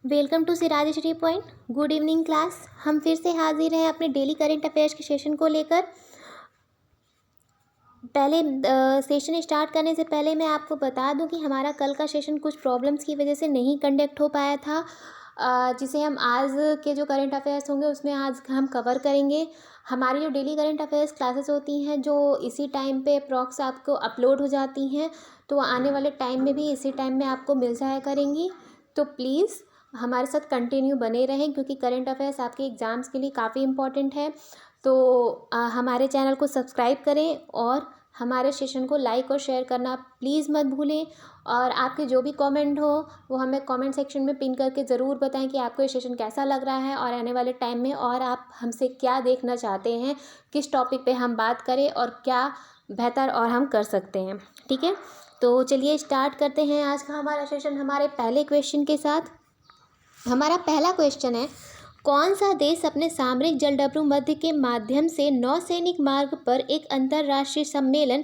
Welcome to Siraj study point. Good evening class. हम फिर से हाजिर हैं अपने डेली करंट अफेयर्स के सेशन को लेकर। पहले सेशन स्टार्ट करने से पहले मैं आपको बता दूं कि हमारा कल का सेशन कुछ प्रॉब्लम्स की वजह से नहीं कंडक्ट हो पाया था, जिसे हम आज के जो करंट अफेयर्स होंगे उसमें आज हम कवर करेंगे। हमारी जो डेली करंट अफेयर्स क्लासेस होती हैं जो इसी टाइम पे अप्रॉक्स आपको अपलोड हो जाती हैं, तो आने वाले टाइम में भी इसी टाइम में आपको मिल जाया करेंगी। तो प्लीज़ हमारे साथ कंटिन्यू बने रहें, क्योंकि करंट अफेयर्स आपके एग्ज़ाम्स के लिए काफ़ी इम्पॉर्टेंट है। तो हमारे चैनल को सब्सक्राइब करें और हमारे सेशन को लाइक और शेयर करना प्लीज़ मत भूलें। और आपके जो भी कमेंट हो वो हमें कमेंट सेक्शन में पिन करके ज़रूर बताएं कि आपको ये सेशन कैसा लग रहा है और आने वाले टाइम में और आप हमसे क्या देखना चाहते हैं, किस टॉपिक पे हम बात करें और क्या बेहतर और हम कर सकते हैं। ठीक है, तो चलिए स्टार्ट करते हैं आज का हमारा सेशन हमारे पहले क्वेश्चन के साथ। हमारा पहला क्वेश्चन है, कौन सा देश अपने सामरिक जलडमरू मध्य के माध्यम से नौसैनिक मार्ग पर एक अंतर्राष्ट्रीय सम्मेलन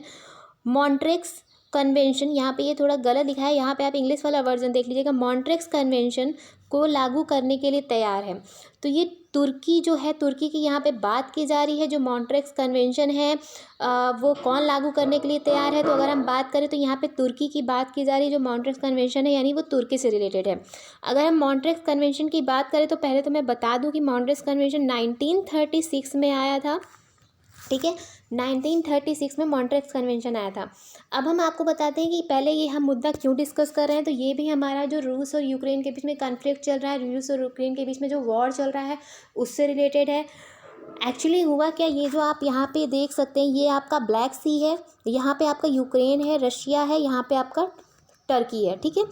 मॉन्ट्रेक्स कन्वेंशन, यहाँ पे ये थोड़ा गलत लिखा है, यहाँ पे आप इंग्लिश वाला वर्जन देख लीजिएगा, मॉन्ट्रेक्स कन्वेंशन को लागू करने के लिए तैयार है। तो ये तुर्की जो है, तुर्की की यहाँ पे बात की जा रही है। जो मॉन्ट्रेक्स कन्वेंशन है वो कौन लागू करने के लिए तैयार है, तो अगर हम बात करें तो यहाँ पे तुर्की की बात की जा रही है। जो मॉन्ट्रेक्स कन्वेंशन है यानी वो तुर्की से रिलेटेड है। अगर हम मॉन्ट्रेक्स कन्वेंशन की बात करें तो पहले तो मैं बता दूं कि मॉन्ट्रेक्स कन्वेंशन 1936 में आया था। ठीक है, 1936 में मॉन्ट्रेक्स कन्वेंशन आया था। अब हम आपको बताते हैं कि पहले ये हम मुद्दा क्यों डिस्कस कर रहे हैं। तो ये भी हमारा जो रूस और यूक्रेन के बीच में कॉन्फ्लिक्ट चल रहा है, रूस और यूक्रेन के बीच में जो वॉर चल रहा है उससे रिलेटेड है। एक्चुअली हुआ क्या, ये जो आप यहाँ पे देख सकते हैं ये आपका ब्लैक सी है, यहाँ पे आपका यूक्रेन है, रशिया है, यहाँ पे आपका टर्की है। ठीक है,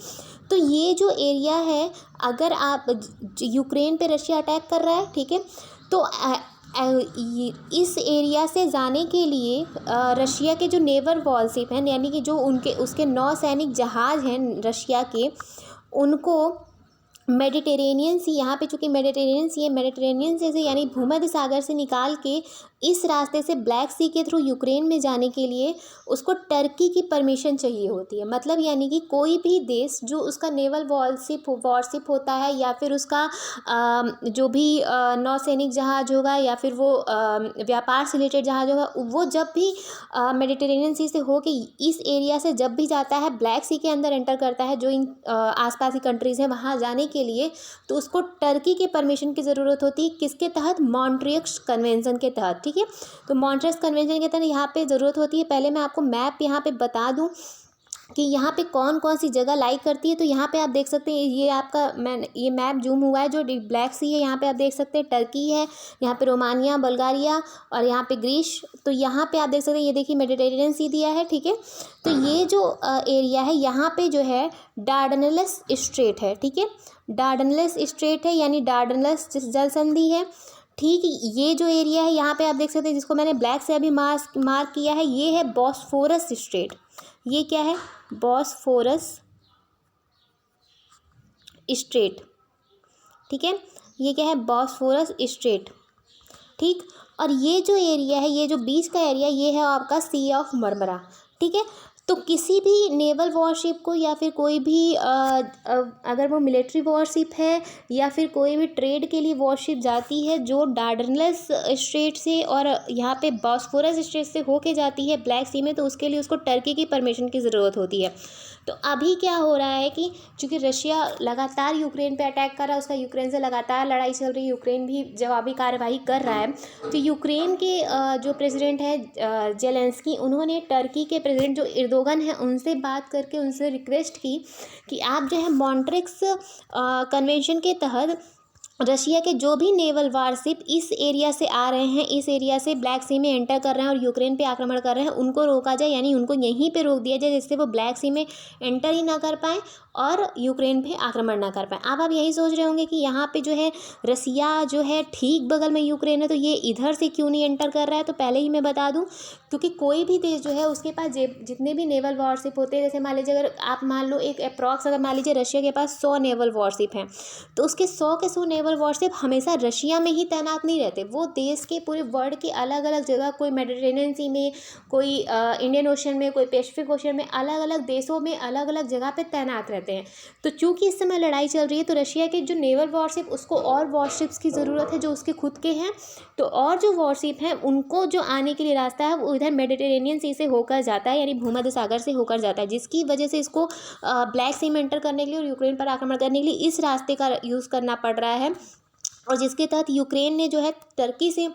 तो ये जो एरिया है, अगर आप यूक्रेन पे रशिया अटैक कर रहा है, ठीक है, तो इस एरिया से जाने के लिए रशिया के जो नेवल वॉरशिप हैं, यानी कि जो उसके नौसैनिक जहाज़ हैं रशिया के, उनको मेडिटेरेनियन सी, यहाँ पे चूँकि मेडिटेरेनियन सी है, मेडिटेरेनियन सी से यानी भूमध्य सागर से निकाल के इस रास्ते से ब्लैक सी के थ्रू यूक्रेन में जाने के लिए उसको टर्की की परमिशन चाहिए होती है। मतलब यानी कि कोई भी देश जो उसका नेवल वॉरशिप होता है या फिर उसका जो भी नौसैनिक जहाज होगा या फिर वो व्यापार से रिलेटेड जहाज होगा, वो जब भी मेडिटेरेनियन सी से होके इस एरिया से जब भी जाता है, ब्लैक सी के अंदर एंटर करता है, जो इन आसपास की कंट्रीज़ हैं वहाँ जाने के लिए, तो उसको टर्की के परमिशन की ज़रूरत होती है। किसके तहत? मॉन्ट्रियक्स कन्वेंशन के तहत। ठीक है, तो मॉन्ट्रियक्स कन्वेंशन के तहत यहाँ पे ज़रूरत होती है। पहले मैं आपको मैप यहाँ पे बता दूँ कि यहाँ पे कौन कौन सी जगह लाई करती है। तो यहाँ पे आप देख सकते हैं, ये आपका ये मैप जूम हुआ है जो ब्लैक सी है, यहाँ पे आप देख सकते हैं टर्की है, यहाँ पे रोमानिया, बुल्गारिया और यहाँ पे ग्रीस। तो यहाँ पे आप देख सकते हैं, ये देखिए मेडिटेरेनियन सी दिया है। ठीक है, तो ये जो एरिया है यहाँ पे जो है डार्डनल्स स्ट्रेट है। ठीक है, डार्डनल्स स्ट्रेट है यानी डार्डनल्स जल संधि है। ठीक, ये जो एरिया है यहाँ पे आप देख सकते हैं, जिसको मैंने ब्लैक से अभी मार्क किया है, ये है बॉस्फोरस स्ट्रेट। ये क्या है? Bosphorus straight. ठीक है, ये क्या है? Bosphorus straight. ठीक, और ये जो एरिया है, ये जो बीच का एरिया, ये है आपका सी ऑफ मरमरा। ठीक है, तो किसी भी नेवल वॉरशिप को या फिर कोई भी अगर वो मिलिट्री वॉरशिप है या फिर कोई भी ट्रेड के लिए वॉरशिप जाती है जो डार्डनल्स स्ट्रेट से और यहाँ पे बॉस्फोरस स्ट्रेट से होके जाती है ब्लैक सी में, तो उसके लिए उसको टर्की की परमिशन की ज़रूरत होती है। तो अभी क्या हो रहा है कि चूँकि रशिया लगातार यूक्रेन पे अटैक कर रहा है, उसका यूक्रेन से लगातार लड़ाई चल रही है, यूक्रेन भी जवाबी कार्रवाई कर रहा है। तो यूक्रेन के जो प्रेसिडेंट है जेलेंस्की, उन्होंने टर्की के प्रेसिडेंट जो एर्दोगन है उनसे बात करके उनसे रिक्वेस्ट की कि आप जो है मॉन्ट्रेक्स कन्वेंशन के तहत रशिया के जो भी नेवल वारशिप इस एरिया से आ रहे हैं, इस एरिया से ब्लैक सी में एंटर कर रहे हैं और यूक्रेन पे आक्रमण कर रहे हैं, उनको रोका जाए, यानी उनको यहीं पे रोक दिया जाए, जिससे वो ब्लैक सी में एंटर ही ना कर पाएँ और यूक्रेन पे आक्रमण ना कर पाएँ। अब आप यही सोच रहे होंगे कि यहाँ पे जो है रसिया जो है ठीक बगल में यूक्रेन है, तो ये इधर से क्यों नहीं एंटर कर रहा है। तो पहले ही मैं बता दूँ, क्योंकि कोई भी देश जो है उसके पास जितने भी नेवल वॉरशिप होते हैं, जैसे मान लीजिए अगर आप मान लो एक अप्रॉक्स, अगर मान लीजिए रशिया के पास 100 नेवल वॉरशिप हैं, तो उसके 100 के 100 नेवल वॉरशिप हमेशा रशिया में ही तैनात नहीं रहते। वो देश के पूरे वर्ल्ड के अलग अलग जगह, कोई मेडिटेरेनियन सी में, कोई इंडियन ओशन में, कोई पैसिफिक ओशन में, अलग अलग देशों में अलग अलग जगह पे तैनात रहते हैं। कहते हैं। तो चूँकि इस समय लड़ाई चल रही है तो रशिया के जो नेवल वॉरशिप उसको और वॉरशिप्स की ज़रूरत है जो उसके खुद के हैं। तो और जो वॉरशिप हैं उनको जो आने के लिए रास्ता है वो इधर मेडिटेरेनियन सी से होकर जाता है, यानी भूमध्य सागर से होकर जाता है, जिसकी वजह से इसको ब्लैक सी में एंटर करने के लिए और यूक्रेन पर आक्रमण करने के लिए इस रास्ते का यूज़ करना पड़ रहा है। और जिसके तहत यूक्रेन ने जो है टर्की से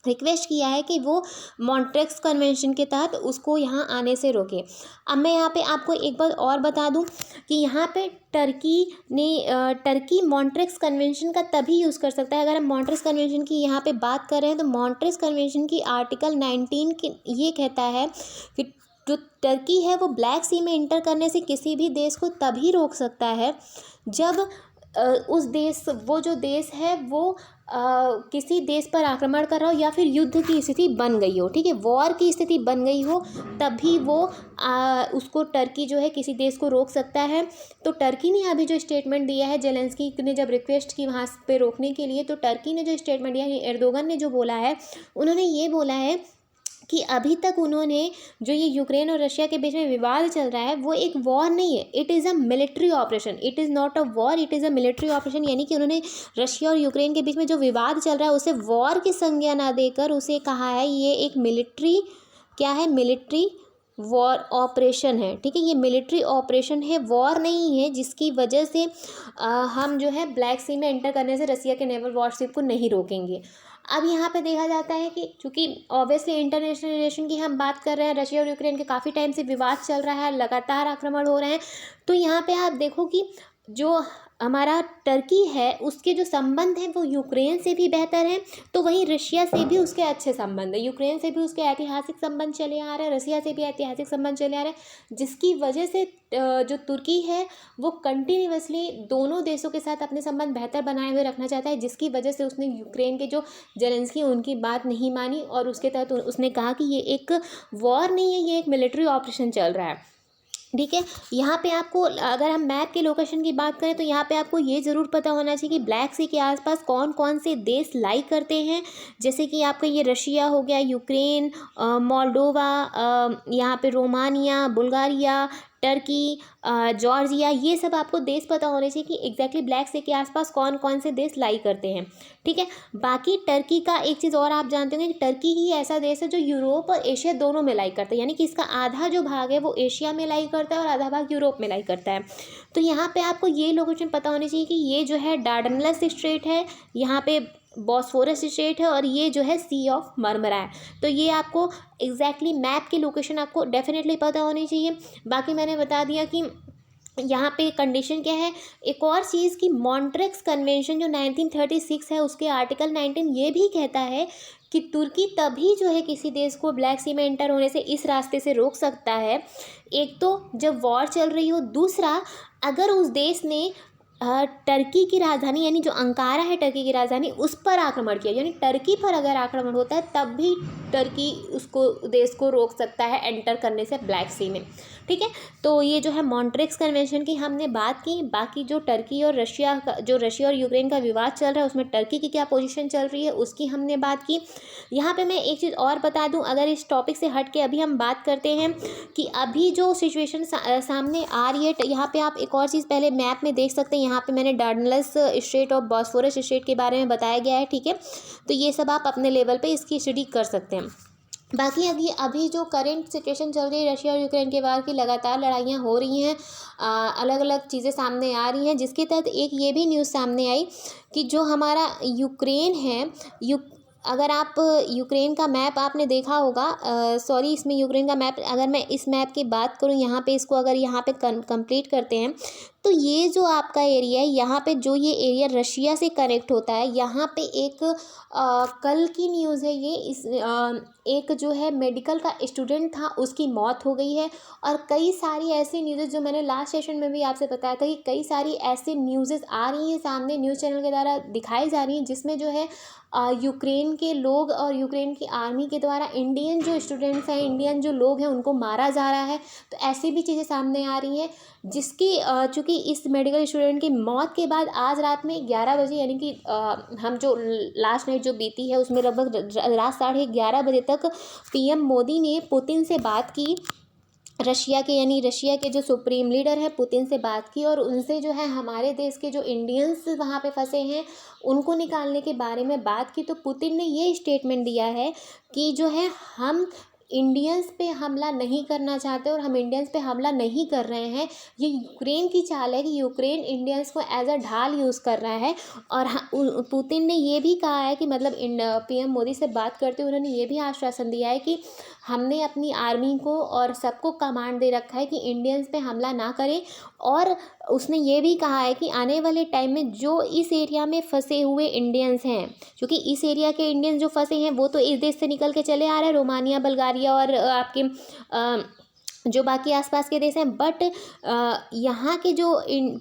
रिक्वेस्ट किया है कि वो मॉन्ट्रेक्स कन्वेंशन के तहत उसको यहाँ आने से रोके। अब मैं यहाँ पे आपको एक बात और बता दूँ कि यहाँ पे टर्की मॉन्ट्रेक्स कन्वेंशन का तभी यूज़ कर सकता है अगर हम मॉन्ट्रेक्स कन्वेंशन की यहाँ पे बात कर रहे हैं। तो मॉन्ट्रेक्स कन्वेंशन की आर्टिकल 19 के ये कहता है कि जो टर्की है वो ब्लैक सी में इंटर करने से किसी भी देश को तभी रोक सकता है जब उस देश वो जो देश है वो किसी देश पर आक्रमण कर रहा हो या फिर युद्ध की स्थिति बन गई हो, ठीक है, वॉर की स्थिति बन गई हो, तभी वो उसको टर्की जो है किसी देश को रोक सकता है। तो टर्की ने अभी जो स्टेटमेंट दिया है, जेलेंस्की ने जब रिक्वेस्ट की वहाँ पे रोकने के लिए, तो टर्की ने जो स्टेटमेंट दिया है, एर्दोगन ने जो बोला है, उन्होंने ये बोला है कि अभी तक उन्होंने जो ये यूक्रेन और रशिया के बीच में विवाद चल रहा है वो एक वॉर नहीं है, it is a military operation, it is not a war, it is a military operation. यानी कि उन्होंने रशिया और यूक्रेन के बीच में जो विवाद चल रहा है उसे वॉर की संज्ञा ना देकर उसे कहा है ये एक मिलिट्री क्या है, मिलिट्री वॉर ऑपरेशन है, ठीक है, ये मिलिट्री ऑपरेशन है, वॉर नहीं है, जिसकी वजह से हम जो है ब्लैक सी में एंटर करने से रशिया के नेवल वॉरशिप को नहीं रोकेंगे। अब यहाँ पे देखा जाता है कि चूँकि ऑब्वियसली इंटरनेशनल रिलेशन की हम बात कर रहे हैं, रशिया और यूक्रेन के काफ़ी टाइम से विवाद चल रहा है, लगातार आक्रमण हो रहे हैं, तो यहाँ पे आप देखो कि जो हमारा टर्की है उसके जो संबंध हैं वो यूक्रेन से भी बेहतर हैं, तो वहीं रशिया से भी उसके अच्छे संबंध है, यूक्रेन से भी उसके ऐतिहासिक संबंध चले आ रहे हैं, रशिया से भी ऐतिहासिक संबंध चले आ रहे हैं, जिसकी वजह से जो तुर्की है वो कंटिन्यूअसली दोनों देशों के साथ अपने संबंध बेहतर बनाए हुए रखना चाहता है, जिसकी वजह से उसने यूक्रेन के जो जेलेंस्की उनकी बात नहीं मानी और उसके तहत उसने कहा कि ये एक वॉर नहीं है, ये एक मिलिट्री ऑपरेशन चल रहा है, ठीक है। यहाँ पे आपको अगर हम मैप के लोकेशन की बात करें तो यहाँ पे आपको ये ज़रूर पता होना चाहिए कि ब्लैक सी के आसपास कौन कौन से देश लाई करते हैं, जैसे कि आपका ये रशिया हो गया, यूक्रेन, मोल्डोवा, यहाँ पे रोमानिया, बुल्गारिया, टर्की, जॉर्जिया, ये सब आपको देश पता होने चाहिए कि एग्जैक्टली ब्लैक सी के आसपास कौन कौन से देश लाई करते हैं, ठीक है। बाकी टर्की का एक चीज़ और आप जानते होंगे कि टर्की ही ऐसा देश है जो यूरोप और एशिया दोनों में लाई करता है, यानी कि इसका आधा जो भाग है वो एशिया में लाई करता है और आधा भाग यूरोप में लाई करता है। तो यहाँ पे आपको ये लोकेशन पता होनी चाहिए कि ये जो है डार्डनलस स्ट्रेट है, यहाँ पे बॉस्फोरस स्ट्रेट है और ये जो है सी ऑफ मरमरा है। तो ये आपको एग्जैक्टली मैप की लोकेशन आपको डेफिनेटली पता होनी चाहिए। बाकी मैंने बता दिया कि यहाँ पे कंडीशन क्या है। एक और चीज़ कि मॉन्ट्रेक्स कन्वेंशन जो 1936 है उसके आर्टिकल 19 ये भी कहता है कि तुर्की तभी जो है किसी देश को ब्लैक सी में एंटर होने से इस रास्ते से रोक सकता है, एक तो जब वॉर चल रही हो, दूसरा अगर उस देश ने टर्की की राजधानी यानी जो अंकारा है टर्की की राजधानी उस पर आक्रमण किया, यानी टर्की पर अगर आक्रमण होता है तब भी टर्की उसको देश को रोक सकता है एंटर करने से ब्लैक सी में, ठीक है। तो ये जो है मॉन्ट्रेक्स कन्वेंशन की हमने बात की। बाकी जो टर्की और रशिया का जो रशिया और यूक्रेन का विवाद चल रहा है उसमें टर्की की क्या पोजीशन चल रही है उसकी हमने बात की। यहाँ पे मैं एक चीज़ और बता दूँ, अगर इस टॉपिक से हट के अभी हम बात करते हैं कि अभी जो सिचुएशन सामने आ रही है, यहाँ पे आप एक और चीज़ पहले मैप में देख सकते हैं। यहाँ पे मैंने डार्डनलस स्ट्रेट और बॉस्फोरस स्ट्रेट के बारे में बताया गया है, ठीक है। तो ये सब आप अपने लेवल पे इसकी स्टडी कर सकते हैं। बाकी अभी जो करंट सिचुएशन चल रही है रशिया और यूक्रेन के बाहर की लगातार लड़ाइयाँ हो रही हैं, अलग अलग चीज़ें सामने आ रही हैं, जिसके तहत एक ये भी न्यूज़ सामने आई कि जो हमारा यूक्रेन है, अगर आप यूक्रेन का मैप आपने देखा होगा, सॉरी इसमें यूक्रेन का मैप, अगर मैं इस मैप की बात करूँ यहाँ पे इसको अगर यहाँ पे कंप्लीट करते हैं तो ये जो आपका एरिया है यहाँ पे जो ये एरिया रशिया से कनेक्ट होता है, यहाँ पे एक कल की न्यूज़ है ये, एक जो है मेडिकल का स्टूडेंट था उसकी मौत हो गई है। और कई सारी ऐसी न्यूज़ जो मैंने लास्ट सेशन में भी आपसे बताया था कि कई सारी ऐसी न्यूज़ आ रही हैं सामने, न्यूज़ चैनल के द्वारा दिखाई जा रही हैं, जिसमें जो है यूक्रेन के लोग और यूक्रेन की आर्मी के द्वारा इंडियन जो स्टूडेंट्स हैं, इंडियन जो लोग हैं उनको मारा जा रहा है। तो ऐसी भी चीज़ें सामने आ रही हैं, जिसकी चूँकि इस मेडिकल स्टूडेंट की मौत के बाद आज रात में 11 बजे, यानी कि हम जो लास्ट नाइट जो बीती है उसमें लगभग रात 11:30 बजे तक पीएम मोदी ने पुतिन से बात की, रशिया के यानी रशिया के जो सुप्रीम लीडर है पुतिन से बात की और उनसे जो है हमारे देश के जो इंडियंस वहाँ पे फंसे हैं उनको निकालने के बारे में बात की। तो पुतिन ने ये स्टेटमेंट दिया है कि जो है हम इंडियंस पे हमला नहीं करना चाहते और हम इंडियंस पे हमला नहीं कर रहे हैं। ये यूक्रेन की चाल है कि यूक्रेन इंडियंस को एज अ ढाल यूज़ कर रहा है। और पुतिन ने ये भी कहा है कि मतलब पीएम मोदी से बात करते हुए उन्होंने ये भी आश्वासन दिया है कि हमने अपनी आर्मी को और सबको कमांड दे रखा है कि इंडियंस पे हमला ना करें। और उसने ये भी कहा है कि आने वाले टाइम में जो इस एरिया में फंसे हुए इंडियंस हैं, क्योंकि इस एरिया के इंडियंस जो फंसे हैं वो तो इस देश से निकल के चले आ रहे हैं, रोमानिया, बल्गारिया और आपके जो बाकी आसपास के देश हैं, बट यहाँ के जो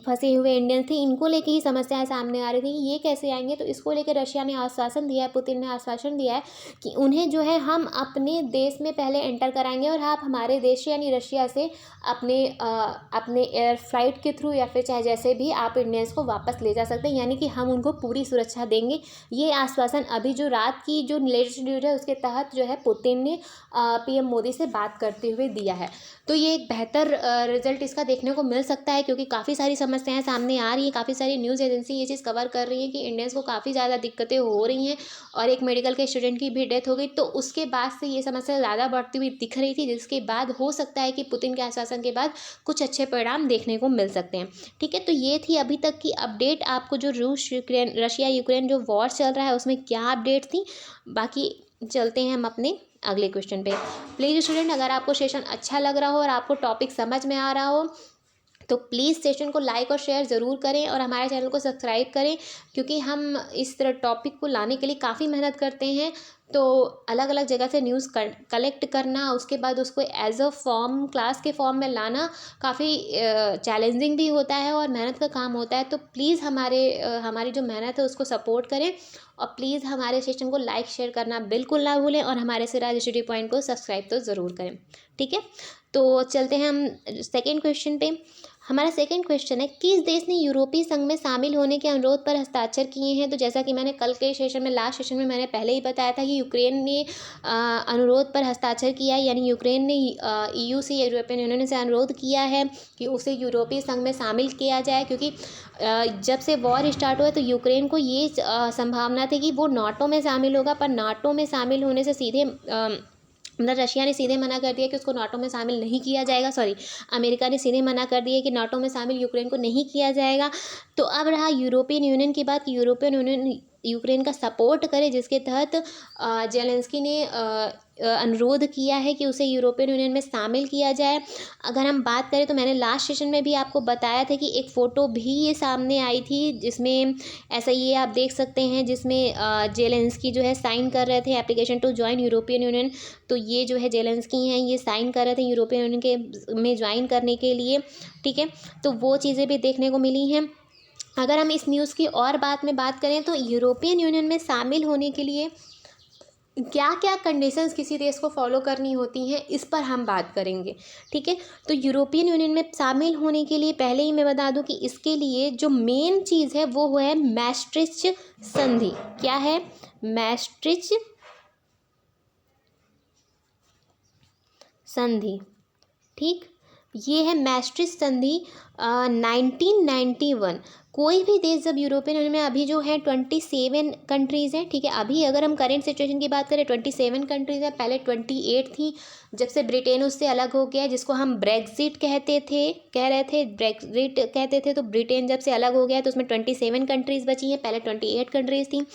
फंसे हुए इंडियंस थे इनको लेके ही समस्याएं सामने आ रही थी कि ये कैसे आएंगे। तो इसको लेकर रशिया ने आश्वासन दिया है, पुतिन ने आश्वासन दिया है कि उन्हें जो है हम अपने देश में पहले एंटर कराएंगे और आप हमारे देश यानी रशिया से अपने एयर फ्लाइट के थ्रू या फिर चाहे जैसे भी आप इंडियंस को वापस ले जा सकते हैं, यानी कि हम उनको पूरी सुरक्षा देंगे। ये आश्वासन अभी जो रात की जो लेटेस्ट न्यूज़ है उसके तहत जो है पुतिन ने पीएम मोदी से बात करते हुए दिया है। तो ये एक बेहतर रिजल्ट इसका देखने को मिल सकता है, क्योंकि काफ़ी सारी समस्याएं सामने आ रही हैं, काफ़ी सारी न्यूज़ एजेंसी ये चीज़ कवर कर रही हैं कि इंडियंस को काफ़ी ज़्यादा दिक्कतें हो रही हैं और एक मेडिकल के स्टूडेंट की भी डेथ हो गई। तो उसके बाद से ये समस्या ज़्यादा बढ़ती हुई दिख रही थी, जिसके बाद हो सकता है कि पुतिन के आश्वासन के बाद कुछ अच्छे परिणाम देखने को मिल सकते हैं। ठीक है, तो ये थी अभी तक की अपडेट। आपको जो रशिया यूक्रेन जो वॉर चल रहा है उसमें क्या अपडेट थी, बाकी चलते हैं हम अपने अगले क्वेश्चन पे। प्लीज़ स्टूडेंट, अगर आपको सेशन अच्छा लग रहा हो और आपको टॉपिक समझ में आ रहा हो तो प्लीज़ सेशन को लाइक और शेयर ज़रूर करें और हमारे चैनल को सब्सक्राइब करें, क्योंकि हम इस तरह टॉपिक को लाने के लिए काफ़ी मेहनत करते हैं। तो अलग अलग जगह से न्यूज़ कलेक्ट करना, उसके बाद उसको एज अ फॉर्म क्लास के फॉर्म में लाना काफ़ी चैलेंजिंग भी होता है और मेहनत का काम होता है। तो प्लीज़ हमारी जो मेहनत है उसको सपोर्ट करें और प्लीज़ हमारे सेशन को लाइक शेयर करना बिल्कुल ना भूलें और हमारे सिराज स्टडी पॉइंट को सब्सक्राइब तो ज़रूर करें। ठीक है, तो चलते हैं हम सेकेंड क्वेश्चन पे। हमारा सेकंड क्वेश्चन है, किस देश ने यूरोपीय संघ में शामिल होने के अनुरोध पर हस्ताक्षर किए हैं। तो जैसा कि मैंने कल के सेशन में लास्ट सेशन में मैंने पहले ही बताया था कि यूक्रेन ने अनुरोध पर हस्ताक्षर किया है, यानी यूक्रेन ने ईयू से यूरोपियन यूनियन से अनुरोध किया है कि उसे यूरोपीय संघ में शामिल किया जाए। क्योंकि जब से वॉर स्टार्ट हुआ तो यूक्रेन को ये संभावना थी कि वो नाटो में शामिल होगा, पर नाटो में शामिल होने से सीधे मतलब रशिया ने सीधे मना कर दिया कि उसको नाटो में शामिल नहीं किया जाएगा। अमेरिका ने सीधे मना कर दिया कि नाटो में शामिल यूक्रेन को नहीं किया जाएगा। तो अब रहा यूरोपियन यूनियन की बात कि यूरोपियन यूनियन यूक्रेन का सपोर्ट करे, जिसके तहत जेलेंस्की ने अनुरोध किया है कि उसे यूरोपियन यूनियन में शामिल किया जाए। अगर हम बात करें तो मैंने लास्ट सेशन में भी आपको बताया था कि एक फ़ोटो भी ये सामने आई थी, जिसमें ऐसा ये आप देख सकते हैं, जिसमें जेलेंस्की जो है साइन कर रहे थे application to join European Union. तो ये जो है जेलेंस्की हैं, ये साइन कर रहे थे यूरोपियन यूनियन के में ज्वाइन करने के लिए। ठीक है, तो वो चीज़ें भी देखने को मिली हैं। अगर हम इस न्यूज़ की और बात करें तो यूरोपियन यूनियन में शामिल होने के लिए क्या क्या कंडीशंस किसी देश को फॉलो करनी होती हैं, इस पर हम बात करेंगे। ठीक है, तो यूरोपियन यूनियन में शामिल होने के लिए पहले ही मैं बता दूं कि इसके लिए जो मेन चीज़ है वो है मैस्ट्रिच संधि। क्या है? मैस्ट्रिच संधि। ठीक, ये है मैस्ट्रिच संधि 1991। कोई भी देश जब यूरोपियन यूनियन में, अभी जो है 27 कंट्रीज़ हैं। ठीक है, अभी अगर हम करेंट सिचुएशन की बात करें 27 कंट्रीज़ हैं, पहले 28 थी जब से ब्रिटेन उससे अलग हो गया है, जिसको हम ब्रेक्जिट कह रहे थे ब्रेक्जिट कहते थे। तो ब्रिटेन जब से अलग हो गया है तो उसमें 27 कंट्रीज़ बची हैं, पहले 28 कंट्रीज़ थी।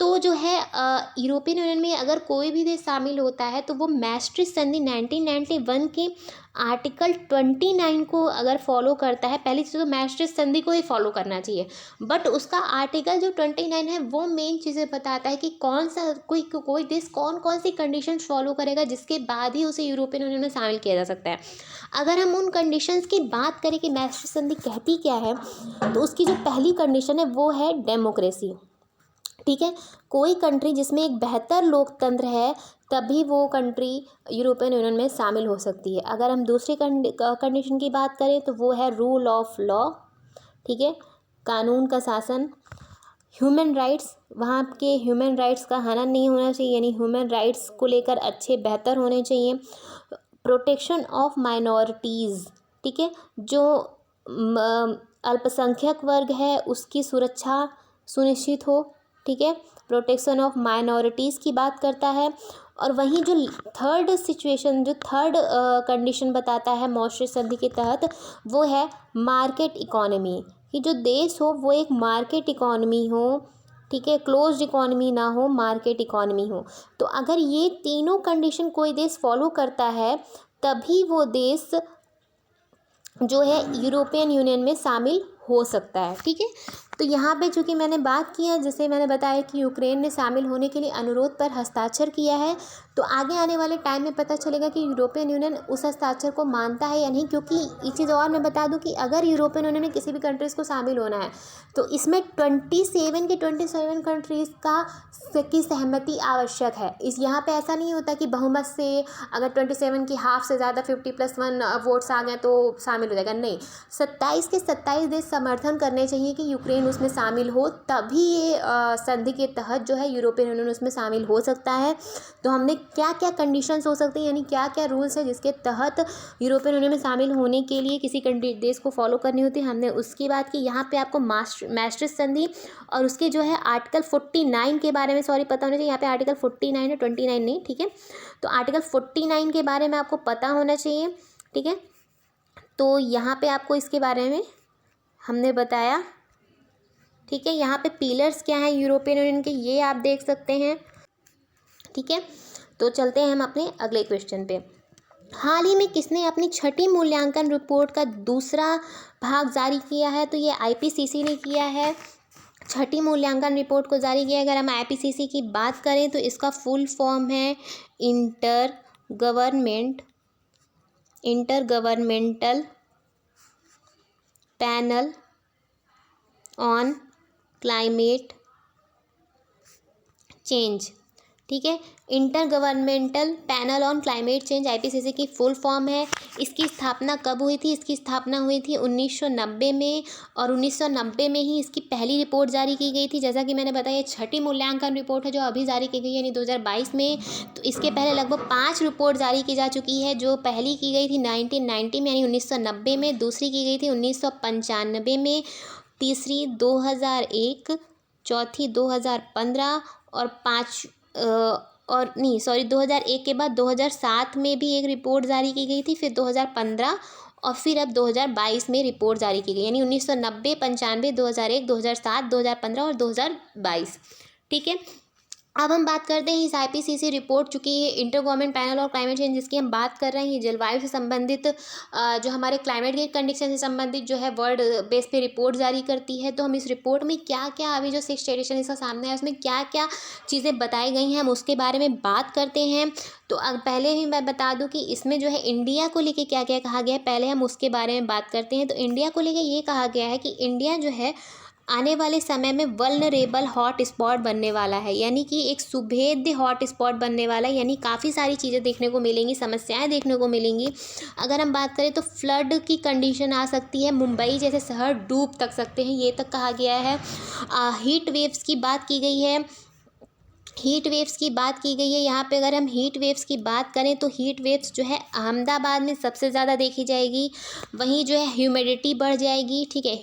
तो जो है यूरोपियन यूनियन में अगर कोई भी देश शामिल होता है तो वो मैस्ट्रिच संधि 1991 के आर्टिकल 29 को अगर फॉलो करता है, पहली चीज़ तो मैस्ट्रिच संधि को ही फॉलो करना चाहिए, बट उसका आर्टिकल जो 29 है वो मेन चीज़ें बताता है कि कौन सा कोई देश कौन कौन सी कंडीशंस फॉलो करेगा, जिसके बाद ही उसे यूरोपियन यूनियन में शामिल किया जा सकता है। अगर हम उन कंडीशंस की बात करें कि मैस्ट्रिच संधि कहती क्या है, तो उसकी जो पहली कंडीशन है वो है डेमोक्रेसी। ठीक है, कोई कंट्री जिसमें एक बेहतर लोकतंत्र है तभी वो कंट्री यूरोपियन यूनियन में शामिल हो सकती है। अगर हम दूसरी कंडीशन की बात करें तो वो है रूल ऑफ लॉ। ठीक है, कानून का शासन। ह्यूमन राइट्स, वहाँ के ह्यूमन राइट्स का हनन नहीं होना चाहिए, यानी ह्यूमन राइट्स को लेकर अच्छे बेहतर होने चाहिए। प्रोटेक्शन ऑफ माइनॉरिटीज़, ठीक है, जो अल्पसंख्यक वर्ग है उसकी सुरक्षा सुनिश्चित हो, ठीक है, प्रोटेक्शन ऑफ माइनॉरिटीज़ की बात करता है। और वहीं जो थर्ड सिचुएशन, जो थर्ड कंडीशन बताता है मॉस्ट्रिच संधि के तहत, वो है मार्केट इकोनॉमी, कि जो देश हो वो एक मार्केट इकोनॉमी हो, ठीक है, क्लोज्ड इकोनॉमी ना हो, मार्केट इकोनॉमी हो। तो अगर ये तीनों कंडीशन कोई देश फॉलो करता है तभी वो देश जो है यूरोपियन यूनियन में शामिल हो सकता है, ठीक है। तो यहाँ पे चूँकि मैंने बात की है, जैसे मैंने बताया कि यूक्रेन ने शामिल होने के लिए अनुरोध पर हस्ताक्षर किया है, तो आगे आने वाले टाइम में पता चलेगा कि यूरोपियन यूनियन उस हस्ताक्षर को मानता है या नहीं। क्योंकि एक चीज़ और मैं बता दूं कि अगर यूरोपियन यूनियन में किसी भी कंट्रीज़ को शामिल होना है तो इसमें 27 कंट्रीज़ की सहमति आवश्यक है। इस यहाँ पे ऐसा नहीं होता कि बहुमत से अगर 27 की हाफ से ज़्यादा 50+1 वोट्स आ गए तो शामिल हो जाएगा, नहीं, 27 के 27 देश समर्थन करने चाहिए कि यूक्रेन उसमें शामिल हो, तभी ये संधि के तहत जो है यूरोपियन यूनियन उसमें शामिल हो सकता है। तो हमने क्या क्या कंडीशंस हो सकती हैं, यानी क्या क्या रूल्स है जिसके तहत यूरोपियन यूनियन में शामिल होने के लिए किसी कंट्री देश को फॉलो करनी होती है, हमने उसकी बात की। यहाँ पे आपको मैस्ट्रिच संधि और उसके जो है आर्टिकल 49 के बारे में पता होना चाहिए। यहाँ पे आर्टिकल 49 है, 29 नहीं, ठीक है। तो आर्टिकल 49 के बारे में आपको पता होना चाहिए, ठीक है। तो यहाँ पे आपको इसके बारे में हमने बताया, ठीक है। यहाँ पे पिलर्स क्या हैं यूरोपियन यूनियन के, ये आप देख सकते हैं, ठीक है। तो चलते हैं हम अपने अगले क्वेश्चन पे। हाल ही में किसने अपनी छठी मूल्यांकन रिपोर्ट का दूसरा भाग जारी किया है? तो ये आईपीसीसी ने किया है, छठी मूल्यांकन रिपोर्ट को जारी किया। अगर हम आईपीसीसी की बात करें तो इसका फुल फॉर्म है inter panel on climate change, ठीक है। Inter governmental panel on climate change IPCC की फुल फॉर्म है। इसकी स्थापना कब हुई थी? इसकी स्थापना हुई थी 1990 में, और 1990 में ही इसकी पहली रिपोर्ट जारी की गई थी। जैसा कि मैंने बताया, छठी मूल्यांकन रिपोर्ट है जो अभी जारी की गई है, यानी 2022 में। तो इसके पहले लगभग 5 रिपोर्ट जारी की जा चुकी है। जो पहली की गई थी 1990 में, यानी 1990 में, दूसरी की गई थी 1995 में, तीसरी 2001, चौथी 2015 और 2001 के बाद 2007 में भी एक रिपोर्ट जारी की गई थी, फिर 2015 और फिर अब 2022 में रिपोर्ट जारी की गई, यानी 1990, 95, 2001, 2007, 2015 और 2022, ठीक है। अब हम बात करते हैं इस आईपीसीसी रिपोर्ट, चूँकि ये इंटर गवर्नमेंट पैनल और क्लाइमेट चेंज जिसकी हम बात कर रहे हैं, ये जलवायु से संबंधित जो हमारे क्लाइमेट के कंडीशन से संबंधित जो है वर्ल्ड बेस पे रिपोर्ट जारी करती है। तो हम इस रिपोर्ट में क्या क्या, अभी जो 6th एडिशन इसका सामने है उसमें क्या क्या चीज़ें बताई गई हैं, हम उसके बारे में बात करते हैं। तो अब पहले ही मैं बता दूं कि इसमें जो है इंडिया को लेके क्या क्या कहा गया है, पहले हम उसके बारे में बात करते हैं। तो इंडिया को लेके ये कहा गया है कि इंडिया जो है आने वाले समय में वल्नरेबल हॉट स्पॉट बनने वाला है, यानी कि एक सुभेद्य हॉट स्पॉट बनने वाला है, यानी काफ़ी सारी चीज़ें देखने को मिलेंगी, समस्याएं देखने को मिलेंगी। अगर हम बात करें तो फ्लड की कंडीशन आ सकती है, मुंबई जैसे शहर डूब तक सकते हैं, ये तक कहा गया है। हीट वेव्स की बात की गई है, यहाँ पे अगर हम हीट वेव्स की बात करें तो हीट वेव्स जो है अहमदाबाद में सबसे ज़्यादा देखी जाएगी। वहीं जो है ह्यूमिडिटी बढ़ जाएगी, ठीक है,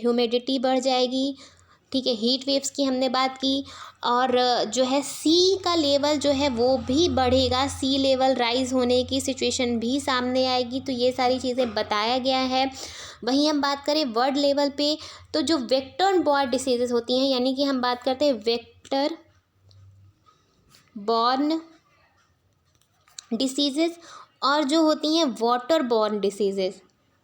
ठीक है। हीट वेव्स की हमने बात की। और जो है सी का लेवल जो है वो भी बढ़ेगा, सी लेवल राइज होने की सिचुएशन भी सामने आएगी। तो ये सारी चीज़ें बताया गया है। वहीं हम बात करें वर्ल्ड लेवल पे तो जो वेक्टर बॉर्न डिसीजेस होती हैं, यानी कि हम बात करते हैं वेक्टर बॉर्न डिसीजेस और जो होती हैं वाटर बॉर्न डिसीजेस,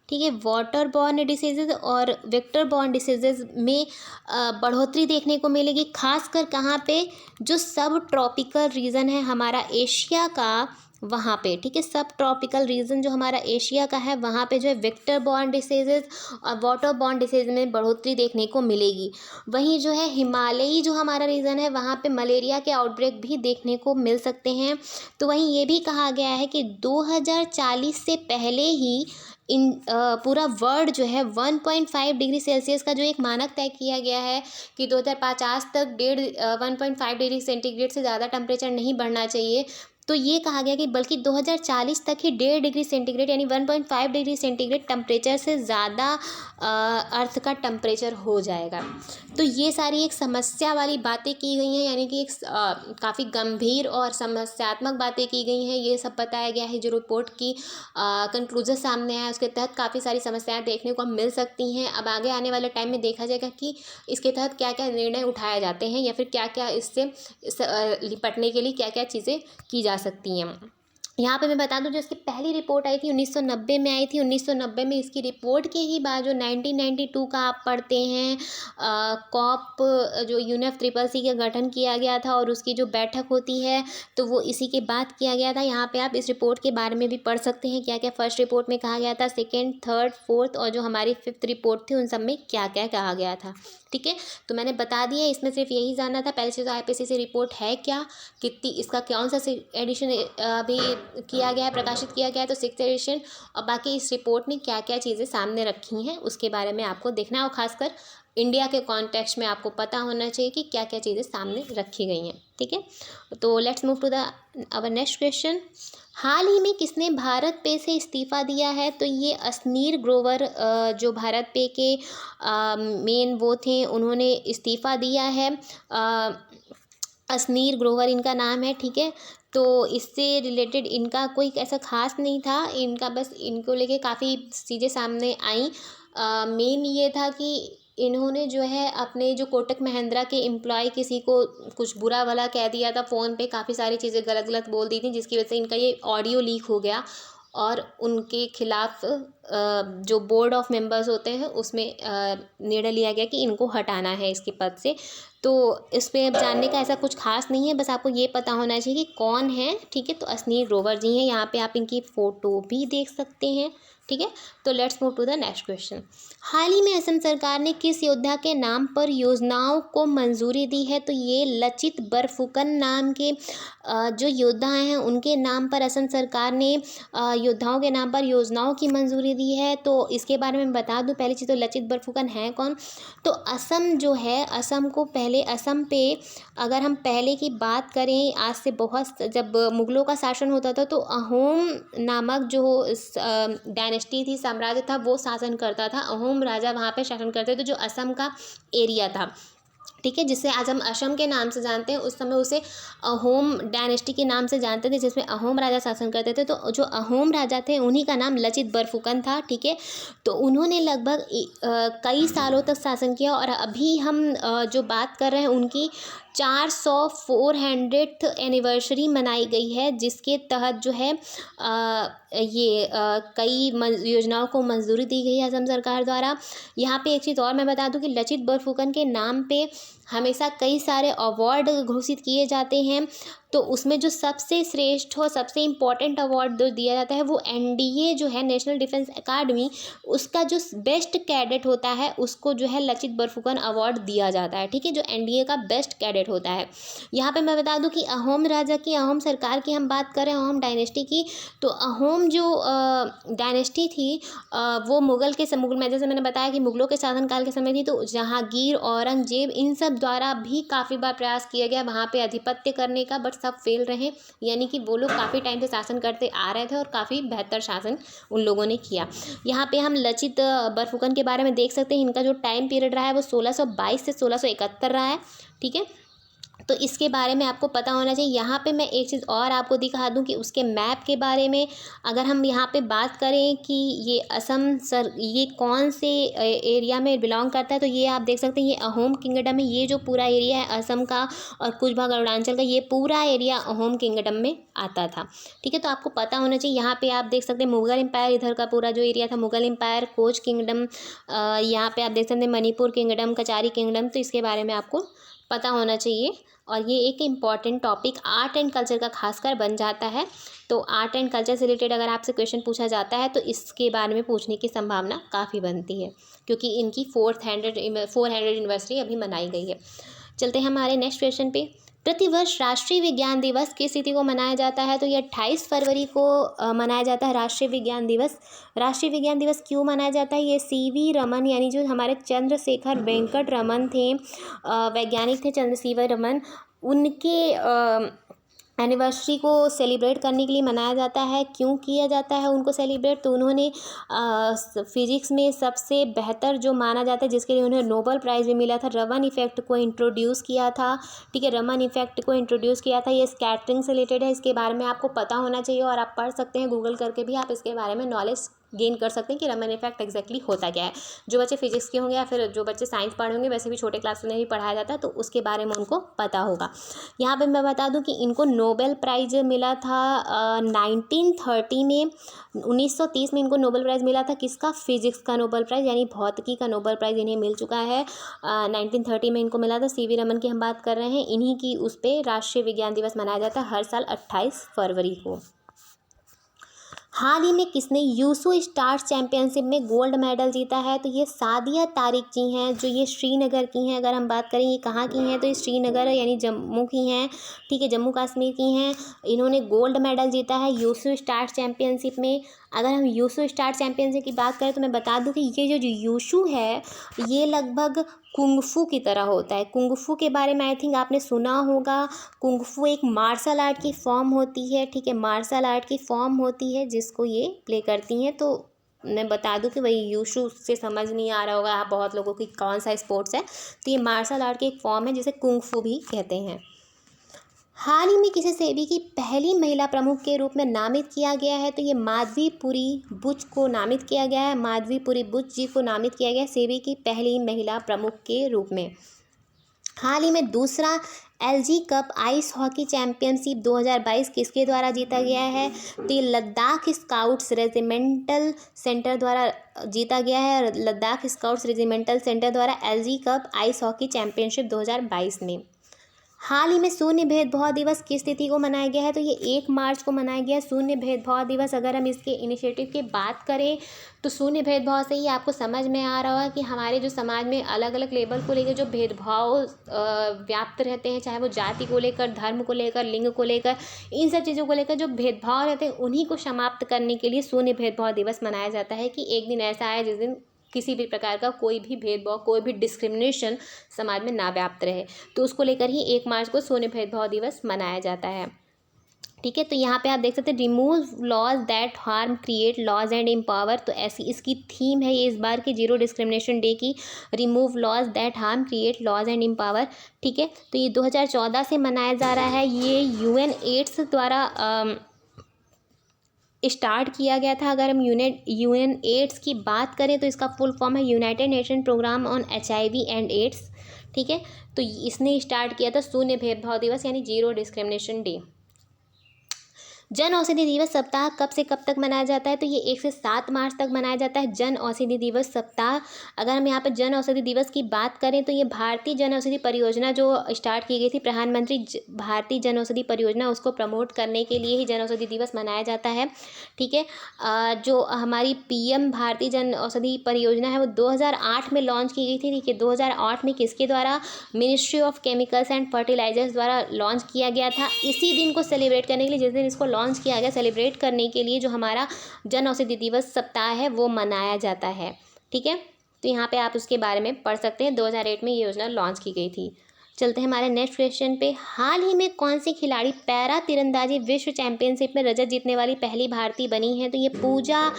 ठीक है। वाटर बॉर्न डिसीजेज और वेक्टर बॉर्न डिसीजेज में बढ़ोतरी देखने को मिलेगी, खासकर कहाँ पे, जो सब ट्रॉपिकल रीजन है हमारा एशिया का, वहाँ पे, ठीक है। सब ट्रॉपिकल रीजन जो हमारा एशिया का है वहाँ पे जो है वेक्टर बॉर्न डिसीजेज और वाटर बॉर्न डिसीज में बढ़ोतरी देखने को मिलेगी। वहीं जो है हिमालयी जो हमारा रीजन है वहाँ पे मलेरिया के आउटब्रेक भी देखने को मिल सकते हैं। तो वहीं ये भी कहा गया है कि 2040 से पहले ही पूरा वर्ल्ड जो है 1.5 डिग्री सेल्सियस का जो एक मानक तय किया गया है कि 2050 तक 1.5 डिग्री सेंटीग्रेड से ज़्यादा टेम्परेचर नहीं बढ़ना चाहिए। तो ये कहा गया कि बल्कि 2040 तक ही 1.5 डिग्री सेंटीग्रेड यानी 1.5 डिग्री सेंटीग्रेड टेम्परेचर से ज़्यादा अर्थ का टेम्परेचर हो जाएगा। तो ये सारी एक समस्या वाली बातें की गई हैं, यानी कि एक काफ़ी गंभीर और समस्यात्मक बातें की गई हैं। ये सब बताया गया है। जो रिपोर्ट की कंक्लूजन सामने आया उसके तहत काफ़ी सारी समस्याएं देखने को मिल सकती हैं। अब आगे आने वाले टाइम में देखा जाएगा कि इसके तहत क्या क्या निर्णय उठाए जाते हैं, या फिर क्या क्या इससे निपटने के लिए क्या क्या चीज़ें की जा सकती हैं। यहाँ पे मैं बता दूं, जो इसकी पहली रिपोर्ट आई थी 1990 में आई थी। 1990 में इसकी रिपोर्ट के ही बाद जो 1992 का आप पढ़ते हैं कॉप, जो UNFCCC का गठन किया गया था और उसकी जो बैठक होती है तो वो इसी के बाद किया गया था। यहाँ पे आप इस रिपोर्ट के बारे में भी पढ़ सकते हैं क्या क्या फर्स्ट रिपोर्ट में कहा गया था, सेकेंड, थर्ड, फोर्थ और जो हमारी फिफ्थ रिपोर्ट थी उन सब में क्या क्या कहा गया था। ठीक है, तो मैंने बता दिया। इसमें सिर्फ यही जानना था पहले से तो IPCC रिपोर्ट है क्या, कितनी, इसका कौन सा एडिशन अभी किया गया है, प्रकाशित किया गया है तो 6th एडिशन, और बाकी इस रिपोर्ट ने क्या क्या चीज़ें सामने रखी हैं उसके बारे में आपको देखना है। और खासकर इंडिया के कॉन्टेक्स्ट में आपको पता होना चाहिए कि क्या क्या चीज़ें सामने रखी गई हैं। ठीक है, तो let's move to the our next question. हाल ही में किसने भारत पे से इस्तीफ़ा दिया है? तो ये असनीर ग्रोवर जो भारत पे के मेन वो थे, उन्होंने इस्तीफ़ा दिया है। असनीर ग्रोवर इनका नाम है। ठीक है, तो इससे रिलेटेड इनका कोई ऐसा खास नहीं था, इनका बस इनको लेके काफ़ी चीज़ें सामने आई। मेन ये था कि इन्होंने जो है अपने जो कोटक महिंद्रा के एम्प्लॉय किसी को कुछ बुरा भला कह दिया था फ़ोन पे, काफ़ी सारी चीज़ें गलत गलत बोल दी थी जिसकी वजह से इनका ये ऑडियो लीक हो गया और उनके खिलाफ जो बोर्ड ऑफ मेंबर्स होते हैं उसमें निर्णय लिया गया कि इनको हटाना है इसके पद से। तो इस पे अब जानने का ऐसा कुछ खास नहीं है, बस आपको ये पता होना चाहिए कि कौन है। ठीक है, तो असनीर ग्रोवर जी हैं। यहाँ पे आप इनकी फ़ोटो भी देख सकते हैं। ठीक है, तो let's move to the next question. हाल ही में असम सरकार ने किस योद्धा के नाम पर योजनाओं को मंजूरी दी है? तो ये लचित बरफुकन नाम के जो योद्धा हैं उनके नाम पर असम सरकार ने योद्धाओं के नाम पर योजनाओं की मंजूरी दी है। तो इसके बारे में बता दूं, पहली चीज़ तो लचित बरफुकन हैं कौन? तो असम जो है, असम को पहले, असम पे अगर हम पहले की बात करें आज से बहुत, जब मुग़लों का शासन होता था तो अहोम नामक जो डायनेस्टी थी, साम्राज्य था, वो शासन करता था। अहोम राजा वहाँ पे शासन करते थे जो असम का एरिया था। ठीक है, जिसे आज हम असम के नाम से जानते हैं, उस समय उसे अहोम डायनेस्टी के नाम से जानते थे जिसमें अहोम राजा शासन करते थे। तो जो अहोम राजा थे उन्हीं का नाम लचित बरफुकन था। ठीक है, तो उन्होंने लगभग कई सालों तक शासन किया और अभी हम जो बात कर रहे हैं उनकी 400 एनिवर्सरी मनाई गई है, जिसके तहत जो है ये कई योजनाओं को मंजूरी दी गई है असम सरकार द्वारा। यहाँ पे एक चीज़ और मैं बता दूं कि लचित बरफुकन के नाम पे हमेशा कई सारे अवार्ड घोषित किए जाते हैं। तो उसमें जो सबसे श्रेष्ठ और सबसे इम्पोर्टेंट अवार्ड जो दिया जाता है वो NDA जो है, नेशनल डिफेंस अकादमी, उसका जो बेस्ट कैडेट होता है उसको जो है लचित बरफुकन अवार्ड दिया जाता है। ठीक है, जो NDA का बेस्ट कैडेट होता है। यहाँ पे मैं बता दूं कि अहोम राजा की, अहोम सरकार की हम बात करें, अहोम डायनेस्टी की, तो अहोम जो डायनेस्टी थी वो मुग़ल के मुग़ल, जैसे मैंने बताया कि मुग़लों के शासनकाल के समय थी, तो जहांगीर, औरंगजेब, इन सब द्वारा भी काफ़ी बार प्रयास किया गया वहाँ पे अधिपत्य करने का, बट सब फेल रहे। यानी कि वो लोग काफ़ी टाइम से शासन करते आ रहे थे और काफ़ी बेहतर शासन उन लोगों ने किया। यहाँ पे हम लचित बरफुकन के बारे में देख सकते हैं। इनका जो टाइम पीरियड रहा है वो 1622 से 1671 रहा है। ठीक है, तो इसके बारे में आपको पता होना चाहिए। यहाँ पे मैं एक चीज़ और आपको दिखा दूँ कि उसके मैप के बारे में अगर हम यहाँ पे बात करें कि ये असम ये कौन से एरिया में बिलोंग करता है, तो ये आप देख सकते हैं ये अहोम किंगडम है। ये जो पूरा एरिया है असम का और कुछ भाग अरुणाचल का, ये पूरा एरिया अहोम किंगडम में आता था। ठीक है, तो आपको पता होना चाहिए। यहाँ पे आप देख सकते हैं मुग़ल एम्पायर, इधर का पूरा जो एरिया था मुग़ल एम्पायर, कोच किंगडम, यहाँ पे आप देख सकते हैं मणिपुर किंगडम, कचारी किंगडम। तो इसके बारे में आपको पता होना चाहिए। और ये एक important topic art and culture का खासकर बन जाता है। तो आर्ट एंड कल्चर से रिलेटेड अगर आपसे क्वेश्चन पूछा जाता है तो इसके बारे में पूछने की संभावना काफ़ी बनती है, क्योंकि इनकी 400 एनिवर्सरी अभी मनाई गई है। चलते हैं हमारे नेक्स्ट क्वेश्चन पे। प्रतिवर्ष राष्ट्रीय विज्ञान दिवस किस तिथि को मनाया जाता है? तो ये 28 फरवरी को मनाया जाता है राष्ट्रीय विज्ञान दिवस। राष्ट्रीय विज्ञान दिवस क्यों मनाया जाता है? ये CV रमन, यानी जो हमारे चंद्रशेखर वेंकट रमन थे, वैज्ञानिक थे चंद्रशेखर रमन, उनके एनिवर्सरी को सेलिब्रेट करने के लिए मनाया जाता है। क्यों किया जाता है उनको सेलिब्रेट? तो उन्होंने फिजिक्स में सबसे बेहतर जो माना जाता है, जिसके लिए उन्हें नोबेल प्राइज़ भी मिला था, रमन इफ़ेक्ट को इंट्रोड्यूस किया था। ठीक है, रमन इफ़ेक्ट को इंट्रोड्यूस किया था। ये स्कैटरिंग से रिलेटेड है, इसके बारे में आपको पता होना चाहिए और आप पढ़ सकते हैं, गूगल करके भी आप इसके बारे में नॉलेज गेन कर सकते हैं कि रमन इफेक्ट एग्जैक्टली होता क्या है। जो बच्चे फिजिक्स के होंगे या फिर जो बच्चे साइंस पढ़े होंगे, वैसे भी छोटे क्लास में भी पढ़ाया जाता है, तो उसके बारे में उनको पता होगा। यहाँ पे मैं बता दूं कि इनको नोबेल प्राइज़ मिला था 1930 में। 1930 में इनको नोबेल प्राइज़ मिला था। किसका? फिजिक्स का नोबेल प्राइज़, यानी भौतिकी का नोबेल प्राइज़ इन्हें मिल चुका है। 1930 में इनको मिला था। सीवी रमन की हम बात कर रहे हैं। इन्हीं की उस पर राष्ट्रीय विज्ञान दिवस मनाया जाता है हर साल 28 फरवरी को। हाल ही में किसने यूसु स्टार्स चैंपियनशिप में गोल्ड मेडल जीता है? तो ये सादिया तारिक जी हैं, जो ये श्रीनगर की हैं। अगर हम बात करें ये कहाँ की हैं, तो ये श्रीनगर यानी जम्मू की हैं। ठीक है, जम्मू कश्मीर की हैं। इन्होंने गोल्ड मेडल जीता है यूसु स्टार्स चैंपियनशिप में। अगर हम यूसु स्टार चैंपियनशिप की बात करें तो मैं बता दूं कि ये जो यूशु है, ये लगभग कुंगफू की तरह होता है। कुंगफू के बारे में आई थिंक आपने सुना होगा। कुंगफू एक मार्शल आर्ट की फॉर्म होती है। ठीक है, मार्शल आर्ट की फॉर्म होती है जिसको ये प्ले करती हैं। तो मैं बता दूं कि वही यूशु से समझ नहीं आ रहा होगा आप बहुत लोगों की कौन सा स्पोर्ट्स है। तो ये मार्शल आर्ट की एक फॉर्म है जिसे कुंगफू भी कहते हैं। हाल ही में किसे सेबी की पहली महिला प्रमुख के रूप में नामित किया गया है? तो ये माधवीपुरी बुच को नामित किया गया है। माधवीपुरी बुच जी को नामित किया गया है सेबी की पहली महिला प्रमुख के रूप में। हाल ही में दूसरा LG cup ice hockey championship 2022 किसके द्वारा जीता गया है? तो ये लद्दाख स्काउट्स रेजिमेंटल सेंटर द्वारा जीता गया है। लद्दाख स्काउट्स रेजिमेंटल सेंटर द्वारा LG cup ice hockey championship 2022 में। हाल ही में शून्य भेदभाव दिवस किस तिथि को मनाया गया है? तो ये 1 मार्च को मनाया गया है शून्य भेदभाव दिवस। अगर हम इसके इनिशिएटिव की बात करें तो शून्य भेदभाव से ही आपको समझ में आ रहा होगा कि हमारे जो समाज में अलग अलग लेवल को लेकर जो भेदभाव व्याप्त रहते हैं, चाहे वो जाति को लेकर, धर्म को लेकर, लिंग को लेकर, इन सब चीज़ों को लेकर जो भेदभाव रहते हैं, उन्हीं को समाप्त करने के लिए शून्य भेदभाव दिवस मनाया जाता है कि एक दिन ऐसा आए जिस दिन किसी भी प्रकार का कोई भी भेदभाव, कोई भी डिस्क्रिमिनेशन समाज में ना व्याप्त रहे। तो उसको लेकर ही 1 मार्च को शून्य भेदभाव दिवस मनाया जाता है। ठीक है, तो यहाँ पे आप देख सकते हैं remove laws that harm create laws and empower. तो ऐसी इसकी थीम है ये इस बार की जीरो डिस्क्रिमिनेशन डे की, remove laws that harm create laws and empower. ठीक है, तो ये 2014 से मनाया जा रहा है। ये यूएन एड्स द्वारा स्टार्ट किया गया था। अगर हम यूएन एड्स की बात करें तो इसका फुल फॉर्म है United Nation Programme on HIV and AIDS. ठीक है, तो इसने स्टार्ट किया था शून्य भेदभाव दिवस यानी zero discrimination day. Jan Aushadhi दिवस सप्ताह कब से कब तक मनाया जाता है? तो ये 1 से 7 मार्च तक मनाया जाता है जन औषधि दिवस सप्ताह। अगर हम यहाँ पर जन औषधि दिवस की बात करें तो ये भारतीय जन औषधि परियोजना जो स्टार्ट की गई थी, प्रधानमंत्री भारतीय जन औषधि परियोजना, उसको प्रमोट करने के लिए ही जन औषधि दिवस मनाया जाता है। ठीक है, जो हमारी PM भारतीय जन औषधि परियोजना है वो 2008 में लॉन्च की गई थी। ठीक है, 2008 में किसके द्वारा? Ministry of Chemicals and Fertilisers द्वारा लॉन्च किया गया था। इसी दिन को सेलिब्रेट करने के लिए, जिस दिन इसको लॉन्च किया गया, सेलिब्रेट करने के लिए जो हमारा जन औषधि दिवस सप्ताह है वो मनाया जाता है। ठीक है, तो यहाँ पे आप उसके बारे में पढ़ सकते हैं। 2008 में ये योजना लॉन्च की गई थी। चलते हैं हमारे नेक्स्ट क्वेश्चन पे। हाल ही में कौन सी खिलाड़ी पैरा तीरंदाजी विश्व चैंपियनशिप में रजत जीतने वाली पहली भारतीय बनी है? तो ये पूजा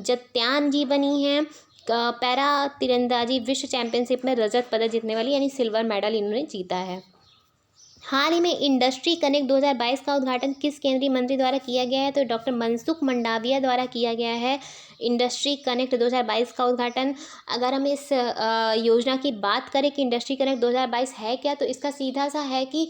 जत्यान जी बनी हैं। पैरा तीरंदाजी विश्व चैंपियनशिप में रजत पदक जीतने वाली, यानी सिल्वर मेडल इन्होंने जीता है। हाल ही में इंडस्ट्री कनेक्ट 2022 का उद्घाटन किस केंद्रीय मंत्री द्वारा किया गया है? तो डॉक्टर मनसुख मंडाविया द्वारा किया गया है इंडस्ट्री कनेक्ट 2022 का उद्घाटन। अगर हम इस योजना की बात करें कि इंडस्ट्री कनेक्ट 2022 है क्या, तो इसका सीधा सा है कि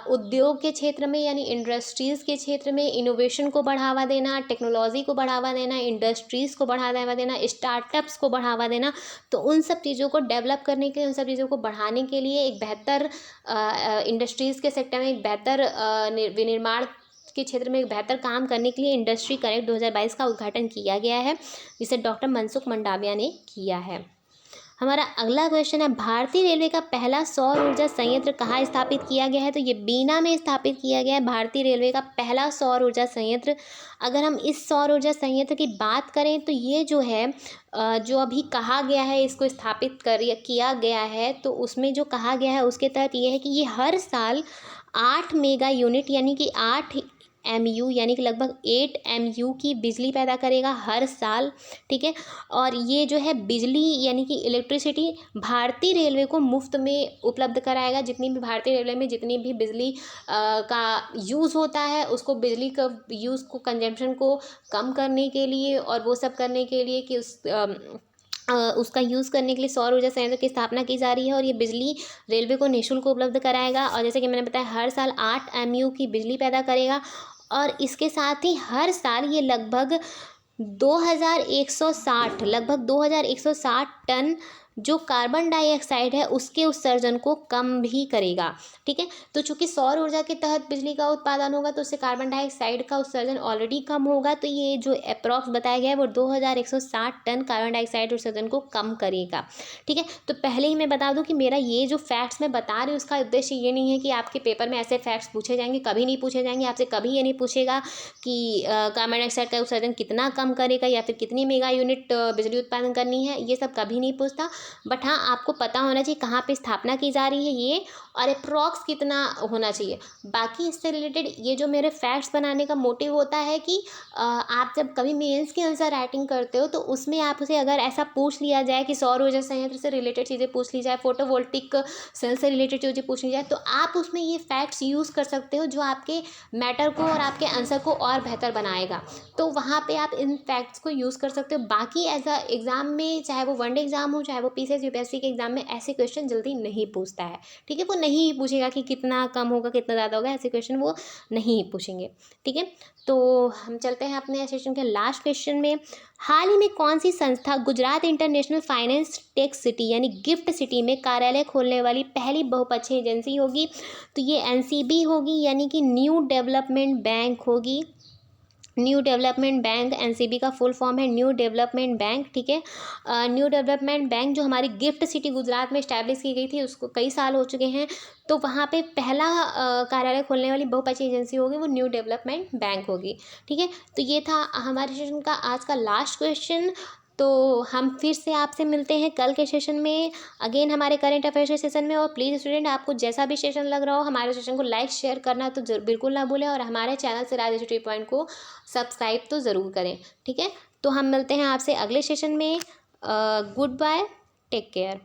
उद्योग के क्षेत्र में यानी इंडस्ट्रीज़ के क्षेत्र में इनोवेशन को बढ़ावा देना, टेक्नोलॉजी को बढ़ावा देना, इंडस्ट्रीज़ को बढ़ावा देना, स्टार्टअप्स को बढ़ावा देना। तो उन सब चीज़ों को डेवलप करने के लिए, उन सब चीज़ों को बढ़ाने के लिए एक बेहतर इंडस्ट्रीज़ के सेक्टर में एक बेहतर विनिर्माण के क्षेत्र में एक बेहतर काम करने के लिए इंडस्ट्री कनेक्ट 2022 का उद्घाटन किया गया है, जिसे डॉक्टर मनसुख मंडाविया ने किया है। हमारा अगला क्वेश्चन है, भारतीय रेलवे का पहला सौर ऊर्जा संयंत्र कहाँ स्थापित किया गया है? तो ये बीना में स्थापित किया गया है भारतीय रेलवे का पहला सौर ऊर्जा संयंत्र। अगर हम इस सौर ऊर्जा संयंत्र की बात करें तो ये जो है जो अभी कहा गया है इसको स्थापित किया गया है, तो उसमें जो कहा गया है उसके तहत ये है कि ये हर साल 8 मेगा यूनिट यानी कि 8 MU यानी कि लगभग 8 MU की बिजली पैदा करेगा हर साल। ठीक है, और ये जो है बिजली यानी कि इलेक्ट्रिसिटी भारतीय रेलवे को मुफ्त में उपलब्ध कराएगा। जितनी भी भारतीय रेलवे में जितनी भी बिजली का यूज़ होता है उसको बिजली का यूज़ को कंजम्पशन को कम करने के लिए और वो सब करने के लिए कि उसका यूज़ करने के लिए सौर ऊर्जा संयंत्र की स्थापना की जा रही है और ये बिजली रेलवे को निःशुल्क उपलब्ध कराएगा। और जैसे कि मैंने बताया हर साल 8 MU की बिजली पैदा करेगा और इसके साथ ही हर साल ये लगभग 2160 टन जो कार्बन डाइऑक्साइड है उसके उत्सर्जन को कम भी करेगा। ठीक है, तो चूंकि सौर ऊर्जा के तहत बिजली का उत्पादन होगा तो उससे कार्बन डाइऑक्साइड का उत्सर्जन ऑलरेडी कम होगा, तो ये जो अप्रॉक्स बताया गया है वो 2160 टन कार्बन डाइऑक्साइड उत्सर्जन को कम करेगा। ठीक है, तो पहले ही मैं बता दूं कि मेरा ये जो फैक्ट्स मैं बता रही हूँ उसका उद्देश्य ये नहीं है कि आपके पेपर में ऐसे फैक्ट्स पूछे जाएंगे, कभी नहीं पूछे जाएंगे। आपसे कभी ये नहीं पूछेगा कि कार्बन डाइऑक्साइड का उत्सर्जन कितना कम करेगा या फिर कितनी मेगा यूनिट बिजली उत्पादन करनी है, ये सब कभी नहीं पूछता। बट हाँ, आपको पता होना चाहिए कहाँ पे स्थापना की जा रही है ये और अप्रॉक्स कितना होना चाहिए। बाकी इससे रिलेटेड ये जो मेरे फैक्ट्स बनाने का मोटिव होता है कि आप जब कभी मेंस की आंसर राइटिंग करते हो तो उसमें आपसे अगर ऐसा पूछ लिया जाए कि सौर ऊर्जा संयंत्र से रिलेटेड चीज़ें पूछ ली जाए, फोटोवोल्टिक सेल से रिलेटेड चीज़ें पूछ ली जाए, तो आप उसमें ये फैक्ट्स यूज़ कर सकते हो जो आपके मैटर को और आपके आंसर को और बेहतर बनाएगा। तो वहाँ पे आप इन फैक्ट्स को यूज़ कर सकते हो। बाकी एज अ एग्ज़ाम में, चाहे वो वनडे एग्ज़ाम हो चाहे वो PCS UPSC के एग्ज़ाम में, ऐसे क्वेश्चन जल्दी नहीं पूछता है। ठीक है, वो नहीं पूछेगा कि कितना कम होगा कितना ज़्यादा होगा, ऐसे क्वेश्चन वो नहीं पूछेंगे। ठीक है, तो हम चलते हैं अपने सेशन के लास्ट क्वेश्चन में। हाल ही में कौन सी संस्था Gujarat international finance tech city यानी गिफ्ट सिटी में कार्यालय खोलने वाली पहली बहुपक्षीय एजेंसी होगी? तो ये NCB होगी यानी कि न्यू डेवलपमेंट बैंक होगी। न्यू डेवलपमेंट बैंक, NCB का फुल फॉर्म है न्यू डेवलपमेंट बैंक। ठीक है, न्यू डेवलपमेंट बैंक जो हमारी गिफ्ट सिटी गुजरात में इस्टेब्लिश की गई थी उसको कई साल हो चुके हैं, तो वहाँ पे पहला कार्यालय खोलने वाली बहुपक्षीय एजेंसी होगी वो न्यू डेवलपमेंट बैंक होगी। ठीक है, तो ये था हमारे सेशन का आज का लास्ट क्वेश्चन। तो हम फिर से आपसे मिलते हैं कल के सेशन में, अगेन हमारे करंट अफेयर्स के सेशन में। और प्लीज़ स्टूडेंट, आपको जैसा भी सेशन लग रहा हो हमारे सेशन को लाइक शेयर करना तो बिल्कुल ना भूलें और हमारे चैनल से राज ट्री पॉइंट को सब्सक्राइब तो ज़रूर करें। ठीक है, तो हम मिलते हैं आपसे अगले सेशन में। Goodbye, take care.